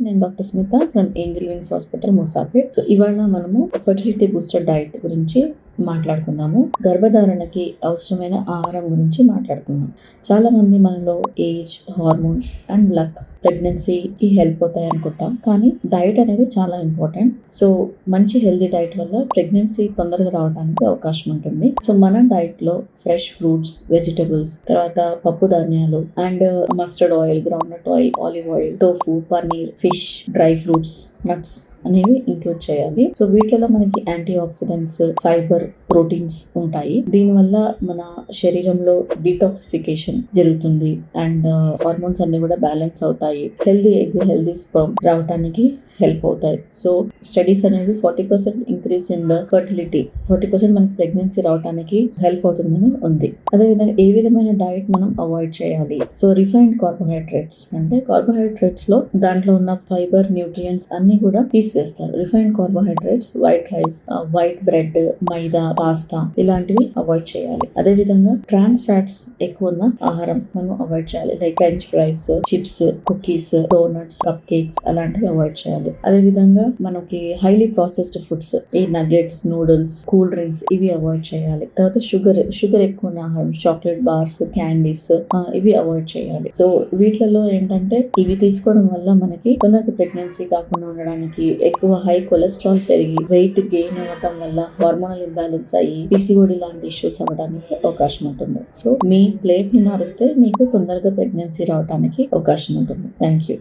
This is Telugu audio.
నేను doctor Smitha from Angel Wings Hospital Moosapet. So ఇవాళ మనము ఫర్టిలిటీ బూస్టర్ డైట్ గురించి మాట్లాడుకుందాము. గర్భధారణకి అవసరమైన ఆహారం గురించి మాట్లాడుకుందాం. చాలా మంది మనలో ఏజ్, హార్మోన్స్ అండ్ లక్ ప్రెగ్నెన్సీకి హెల్ప్ అవుతాయి అనుకుంటాం, కానీ డైట్ అనేది చాలా ఇంపార్టెంట్. సో మంచి హెల్దీ డైట్ వల్ల ప్రెగ్నెన్సీ తొందరగా రావడానికి అవకాశం ఉంటుంది. సో మన డైట్ లో ఫ్రెష్ ఫ్రూట్స్, వెజిటబుల్స్, తర్వాత పప్పు ధాన్యాలు and mustard oil, groundnut oil, olive oil, tofu, paneer, fish, dry fruits, nuts అనేవి ఇంక్లూడ్ చేయాలి. సో వీటిలో మనకి యాంటీ ఆక్సిడెంట్స్, ఫైబర్, ప్రోటీన్స్ ఉంటాయి. దీనివల్ల మన శరీరంలో డీటాక్సిఫికేషన్ జరుగుతుంది అండ్ హార్మోన్స్ అన్ని కూడా బ్యాలెన్స్ అవుతాయి. హెల్దీ ఎగ్, హెల్దీ స్పర్మ్ రావడానికి హెల్ప్ అవుతాయి. సో స్టడీస్ అనేవి 40% ఇంక్రీజ్ ఇన్ ద ఫర్టిలిటీ, 40% మనకి ప్రెగ్నెన్సీ రావడానికి హెల్ప్ అవుతుందని ఉంది. అదేవిధంగా ఏ విధమైన డైట్ మనం అవాయిడ్ చేయాలి? సో రిఫైన్డ్ కార్బోహైడ్రేట్స్ అంటే కార్బోహైడ్రేట్స్ లో దాంట్లో ఉన్న ఫైబర్, న్యూట్రియంట్స్ అన్ని కూడా తీసివేస్తారు. Refined carbohydrates, white rice, white bread, maida, pasta ఇలాంటివి అవాయిడ్ చేయాలి. అదే విధంగా ట్రాన్స్ ఫ్యాట్స్ ఎక్కువ ఉన్న ఆహారం మనం అవాయిడ్ చేయాలి. Like French fries, chips, cookies, donuts, cup cakes అలాంటివి అవాయిడ్ చేయాలి. అదే విధంగా మనకి హైలీ ప్రాసెస్డ్ ఫుడ్స్, ఈ నగెట్స్, నూడిల్స్, కూల్ డ్రింక్స్ ఇవి అవాయిడ్ చేయాలి. తర్వాత షుగర్ ఎక్కువ ఉన్న ఆహారం, చాక్లెట్ బార్స్, క్యాండీస్ ఇవి అవాయిడ్ చేయాలి. సో వీటిలలో ఏంటంటే ఇవి తీసుకోవడం వల్ల మనకి తొందరగా ప్రెగ్నెన్సీ కాకుండా ఉండడానికి, ఎక్కువ హై కొలెస్ట్రాల్ పెరిగి వెయిట్ గెయిన్ అవ్వటం వల్ల హార్మోనల్ ఇంబ్యాలెన్స్ అయ్యి పిసిఓడి లాంటి ఇష్యూస్ అవ్వడానికి అవకాశం ఉంటుంది. సో మీ ప్లేట్ ని మారుస్తే మీకు తొందరగా ప్రెగ్నెన్సీ రావడానికి అవకాశం ఉంటుంది. Thank you.